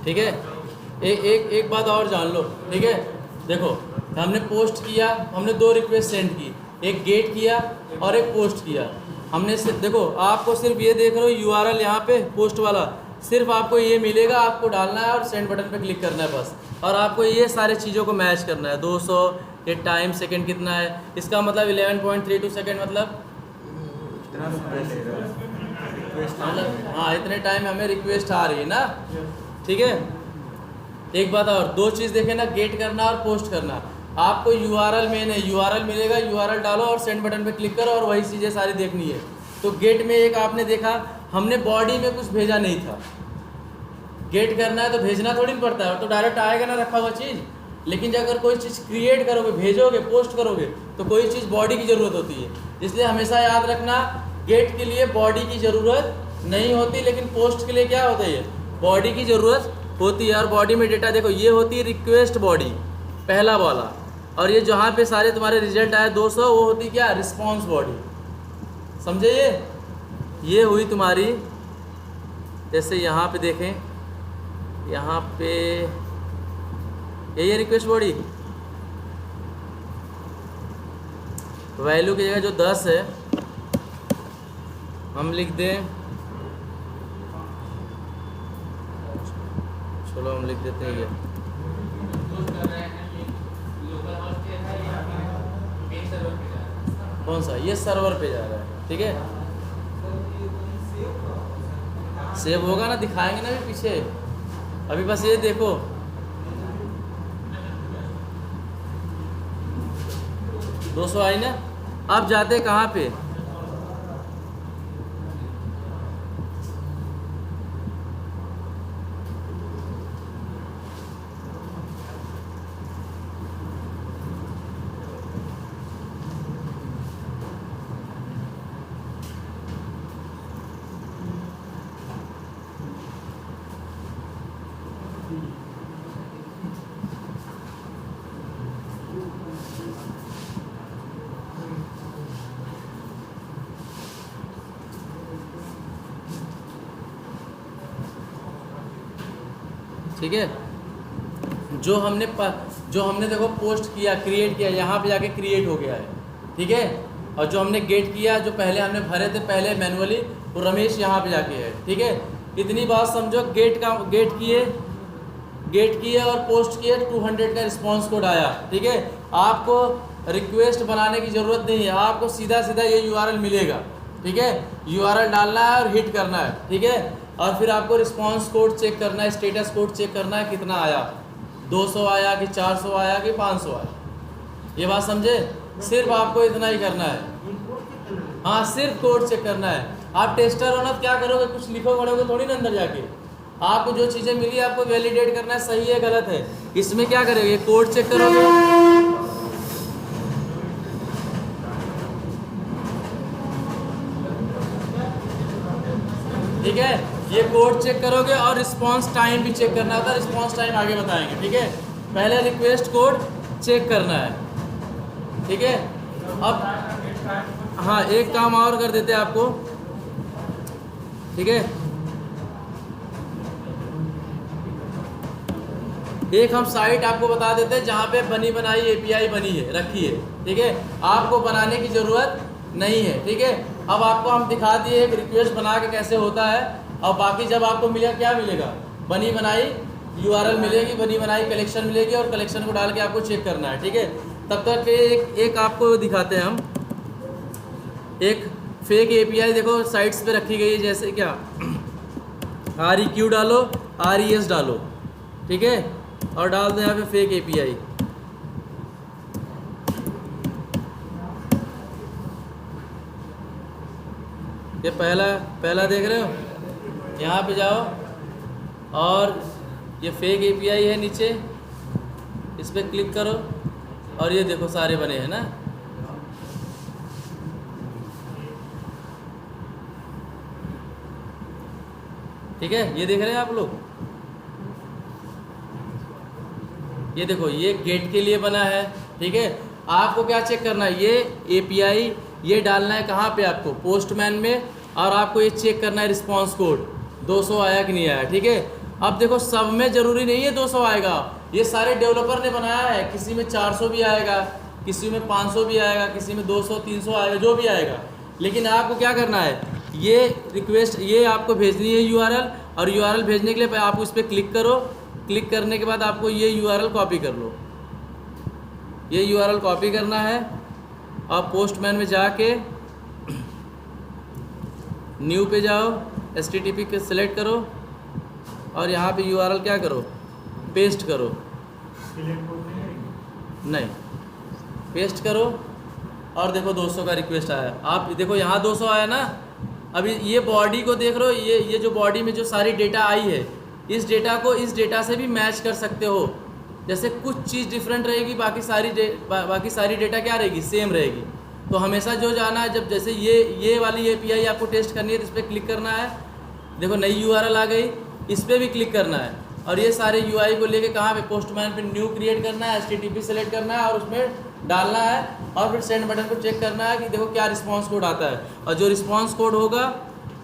ठीक है। एक बात और जान लो, ठीक है। देखो हमने पोस्ट किया, हमने 2 रिक्वेस्ट सेंड की, एक गेट किया और एक पोस्ट किया। हमने देखो आपको सिर्फ ये देख रहे हो URL यहाँ पे पोस्ट वाला, सिर्फ आपको ये मिलेगा, आपको डालना है और सेंड बटन पे क्लिक करना है बस। और आपको ये सारे चीज़ों को मैच करना है। 200, ये टाइम सेकंड कितना है, इसका मतलब 11.32 सेकंड, मतलब हाँ इतने टाइम हमें रिक्वेस्ट आ रही है ना, ठीक है। एक बात और, 2 चीज़ देखे ना, गेट करना और पोस्ट करना। आपको URL मेन है, URL मिलेगा, URL डालो और सेंड बटन पे क्लिक करो और वही चीज़ें सारी देखनी है। तो गेट में एक आपने देखा, हमने बॉडी में कुछ भेजा नहीं था। गेट करना है तो भेजना थोड़ी नहीं पड़ता है, और तो डायरेक्ट आएगा ना रखा हुआ चीज़। लेकिन जब अगर कोई चीज़ क्रिएट करोगे, भेजोगे, पोस्ट करोगे, तो कोई चीज़ बॉडी की ज़रूरत होती है। इसलिए हमेशा याद रखना, गेट के लिए बॉडी की ज़रूरत नहीं होती, लेकिन पोस्ट के लिए क्या होता है, बॉडी की ज़रूरत होती है। और बॉडी में डेटा देखो, ये होती है रिक्वेस्ट बॉडी, पहला वाला। और ये जहाँ पे सारे तुम्हारे रिजल्ट आए 200, वो होती क्या, रिस्पॉन्स बॉडी। समझे? ये हुई तुम्हारी, जैसे यहाँ पे देखें, यहाँ पे यही है रिक्वेस्ट बॉडी। वैल्यू की जगह जो 10 है हम लिख दें, चलो हम लिख देते हैं ये, कौन सा, ये सर्वर पे जा रहा है, ठीक है। सेव होगा ना, दिखाएंगे ना भी पीछे। अभी बस ये देखो, दो 200 आई ना। अब जाते कहाँ पे, ठीक है। जो हमने देखो पोस्ट किया, क्रिएट किया, यहाँ पे जाके क्रिएट हो गया है, ठीक है। और जो हमने गेट किया, जो पहले हमने भरे थे पहले मैनुअली, वो रमेश यहाँ पे जाके है, ठीक है। इतनी बात समझो, गेट किए, गेट किए और पोस्ट किए, 200 का रिस्पॉन्स कोड आया। ठीक है, आपको रिक्वेस्ट बनाने की ज़रूरत नहीं है, आपको सीधा सीधा ये यूआरएल मिलेगा। ठीक है, यूआरएल डालना है और हिट करना है। ठीक है, और फिर आपको रिस्पॉन्स कोड चेक करना है, स्टेटस कोड चेक करना है कितना आया, 200 आया कि 400 आया कि 500 आया। ये बात समझे? सिर्फ आपको इतना ही करना है। हाँ, सिर्फ कोड चेक करना है। आप टेस्टर हो ना, तो क्या करोगे, कुछ लिखो पढ़ोगे थोड़ी ना अंदर जाके। आपको जो चीज़ें मिली आपको वैलिडेट करना है, सही है गलत है। इसमें क्या करोगे, कोड चेक करोगे, ठीक है, ये कोड चेक करोगे और रिस्पॉन्स टाइम भी चेक करना होता है। रिस्पॉन्स टाइम आगे बताएंगे। ठीक है, पहले रिक्वेस्ट कोड चेक करना है। ठीक है, अब हाँ, एक काम और कर देते हैं आपको। ठीक है, एक हम साइट आपको बता देते हैं जहाँ पे बनी बनाई एपीआई बनी है, रखी है। ठीक है, आपको बनाने की ज़रूरत नहीं है। ठीक है, अब आपको हम दिखा दिए एक रिक्वेस्ट बना के कैसे होता है। और बाकी जब आपको मिलेगा, क्या मिलेगा, बनी बनाई यूआरएल मिलेगी, बनी बनाई कलेक्शन मिलेगी, और कलेक्शन को डाल के आपको चेक करना है। ठीक है, तब तक एक आपको दिखाते हैं हम एक फेक एपीआई। देखो साइट्स पे रखी गई है, जैसे क्या REQ डालो, RES डालो। ठीक है, और डाल दो यहाँ पे फेक एपीआई। ये पहला देख रहे हो, यहाँ पे जाओ और ये फेक एपीआई है नीचे, इस पर क्लिक करो और ये देखो सारे बने हैं ना। ठीक है, ये देख रहे हैं आप लोग, ये देखो ये गेट के लिए बना है। ठीक है, आपको क्या चेक करना है, ये एपीआई ये डालना है कहाँ पे, आपको पोस्टमैन में, और आपको ये चेक करना है रिस्पॉन्स कोड 200 आया कि नहीं आया। ठीक है, अब देखो सब में ज़रूरी नहीं है 200 आएगा, ये सारे डेवलपर ने बनाया है, किसी में 400 भी आएगा, किसी में 500 भी आएगा, किसी में 200 300 आएगा, जो भी आएगा। लेकिन आपको क्या करना है, ये रिक्वेस्ट ये आपको भेजनी है यूआरएल, और यूआरएल भेजने के लिए आप उस पर क्लिक करो। क्लिक करने के बाद आपको ये यूआरएल कॉपी कर लो, ये यूआरएल कॉपी करना है, और पोस्टमैन में जाके न्यू पे जाओ, HTTP के सिलेक्ट करो, और यहाँ पे यूआरएल क्या करो, पेस्ट करो, नहीं पेस्ट करो, और देखो 200 का रिक्वेस्ट आया। आप देखो यहाँ 200 आया ना। अभी ये बॉडी को देख रहे हो, ये जो बॉडी में जो सारी डेटा आई है, इस डेटा को इस डेटा से भी मैच कर सकते हो। जैसे कुछ चीज़ डिफरेंट रहेगी, बाकी सारी डेटा क्या रहेगी, सेम रहेगी। तो हमेशा जो जाना है, जब जैसे ये वाली एपीआई आपको टेस्ट करनी है तो इस पर क्लिक करना है। देखो नई यूआरएल आ गई, इस पर भी क्लिक करना है, और ये सारे यूआई को लेके कहाँ पे, पोस्टमैन पे न्यू क्रिएट करना है, HTTP सेलेक्ट करना है, और उसमें डालना है, और फिर सेंड बटन को चेक करना है कि देखो क्या रिस्पॉन्स कोड आता है। और जो रिस्पॉन्स कोड होगा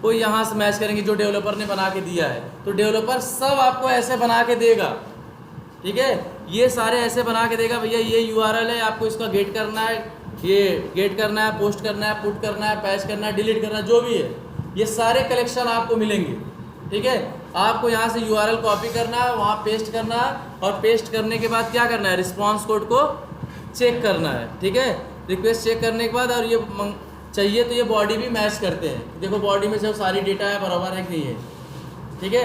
वो यहाँ से मैच करेंगे जो डेवलपर ने बना के दिया है। तो डेवलपर सब आपको ऐसे बना के देगा। ठीक है, ये सारे ऐसे बना के देगा, भैया ये यूआरएल है, आपको इसका गेट करना है, ये गेट करना है, पोस्ट करना है, पुट करना है, पैच करना है, डिलीट करना है, जो भी है, ये सारे कलेक्शन आपको मिलेंगे। ठीक है, आपको यहाँ से यूआरएल कॉपी करना है, वहाँ पेस्ट करना है, और पेस्ट करने के बाद क्या करना है, रिस्पॉन्स कोड को चेक करना है। ठीक है, रिक्वेस्ट चेक करने के बाद, और ये चाहिए तो ये बॉडी भी मैच करते हैं। देखो बॉडी में जो सारी डेटा है बराबर है कि नहीं है। ठीक है,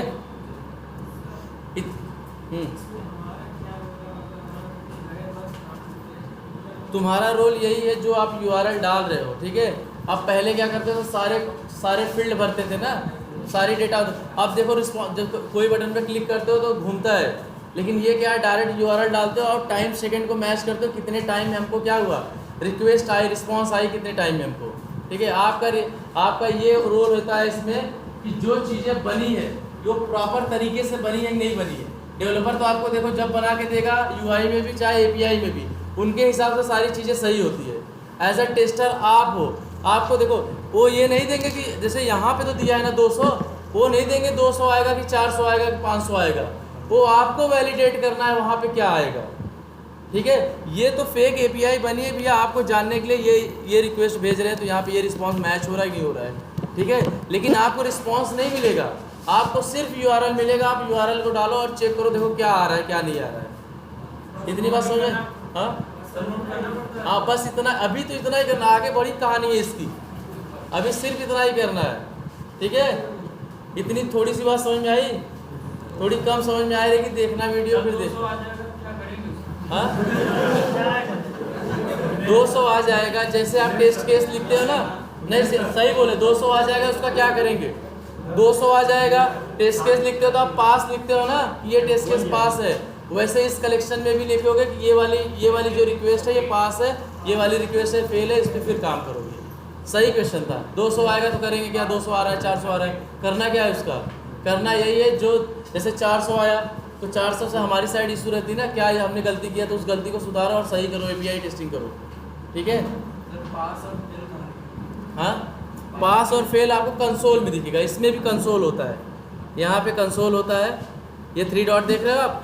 तुम्हारा रोल यही है जो आप यूआरएल डाल रहे हो। ठीक है, अब पहले क्या करते थे, सारे फील्ड भरते थे ना, सारी डेटा। अब देखो रिस्पॉन्स, जब कोई बटन पे क्लिक करते हो तो घूमता है, लेकिन ये क्या है, डायरेक्ट यूआरएल डालते हो और टाइम सेकंड को मैच करते हो, कितने टाइम में हमको क्या हुआ, रिक्वेस्ट आई, रिस्पॉन्स आई, कितने टाइम में हमको। ठीक है, आपका ये रोल होता है इसमें कि जो चीज़ें बनी है जो प्रॉपर तरीके से बनी है कि नहीं बनी है। डेवलपर तो आपको देखो जब बना के देगा, यूआई में भी चाहे एपीआई में भी, उनके हिसाब से सारी चीज़ें सही होती है। एज अ टेस्टर आप हो, आपको देखो वो ये नहीं देंगे कि जैसे यहाँ पे तो दिया है ना 200, वो नहीं देंगे 200 आएगा कि 400 आएगा कि 500 आएगा, वो आपको वैलिडेट करना है वहाँ पे क्या आएगा। ठीक है, ये तो फेक एपीआई बनी है भैया, आपको जानने के लिए ये रिक्वेस्ट भेज रहे हैं तो यहाँ पे ये रिस्पांस मैच हो रहा है कि नहीं हो रहा है। ठीक है, लेकिन आपको रिस्पांस नहीं मिलेगा, आपको सिर्फ URL मिलेगा, आप URL को डालो और चेक करो, देखो क्या आ रहा है क्या नहीं आ रहा है। इतनी बात समझ में? हाँ बस इतना, अभी तो इतना ही करना, आगे बड़ी कहानी है इसकी, अभी सिर्फ इतना ही करना है, ठीक है। इतनी थोड़ी सी बात समझ में आई, थोड़ी कम समझ में आई, लेकिन देखना वीडियो फिर देख। हाँ 200 आ जाएगा, जैसे आप टेस्ट केस लिखते हो ना, नहीं सही बोले, 200 आ जाएगा, उसका क्या करेंगे, 200 आ जाएगा, टेस्ट केस लिखते हो तो आप पास लिखते हो ना, ये टेस्ट केस पास है, वैसे इस कलेक्शन में भी लिखोगे कि ये वाली जो रिक्वेस्ट है ये पास है, ये वाली रिक्वेस्ट है फेल है, इस पर फिर काम करोगे। सही क्वेश्चन था। 200 आएगा तो करेंगे क्या, 200 आ रहा है, 400 आ रहा है, करना क्या है उसका, करना यही है, जो जैसे 400 आया तो 400 से हमारी साइड इशू रहती ना, क्या हमने गलती किया तो उस गलती को सुधारो और सही करो, API टेस्टिंग करो, ठीक है। हाँ पास और फेल आपको कंसोल में दिखेगा, इसमें भी कंसोल होता है, यहाँ पे कंसोल होता है, ये 3 डॉट देख रहे हो आप,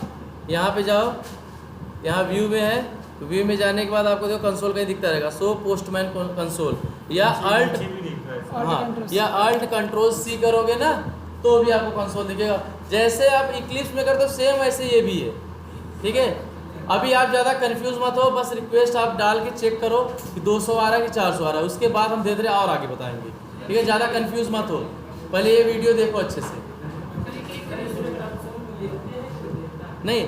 यहाँ पे जाओ, यहाँ व्यू में है, व्यू में जाने के बाद आपको देखो कंसोल कहीं दिखता रहेगा, सो पोस्टमैन कंसोल, या अल्ट, हाँ या अल्ट कंट्रोल C करोगे ना तो भी आपको कंसोल दिखेगा। जैसे आप इक्लिप्स में करते हो सेम वैसे ये भी है, ठीक है। अभी आप ज़्यादा कंफ्यूज मत हो, बस रिक्वेस्ट आप डाल के चेक करो कि 200 आ रहा है कि 400 आ रहा है, उसके बाद हम धीरे धीरे और आगे बताएंगे, ठीक है। ज़्यादा कंफ्यूज मत हो, पहले ये वीडियो देखो अच्छे से। नहीं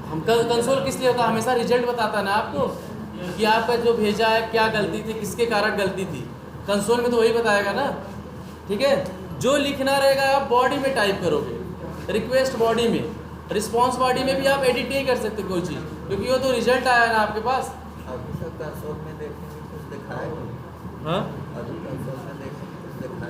हम कंसोल किस लिए होता है, हमेशा रिजल्ट बताता है ना आपको कि आपका जो भेजा है क्या गलती थी, किसके कारण गलती थी, कंसोल में तो वही बताएगा ना, ठीक है। जो लिखना रहेगा आप बॉडी में टाइप करोगे, रिक्वेस्ट बॉडी में, रिस्पॉन्स बॉडी में भी आप एडिट नहीं कर सकते कोई चीज़, क्योंकि वो तो रिजल्ट आया ना आपके पास। कंसोल में देखने में कुछ दिखाएगा। हाँ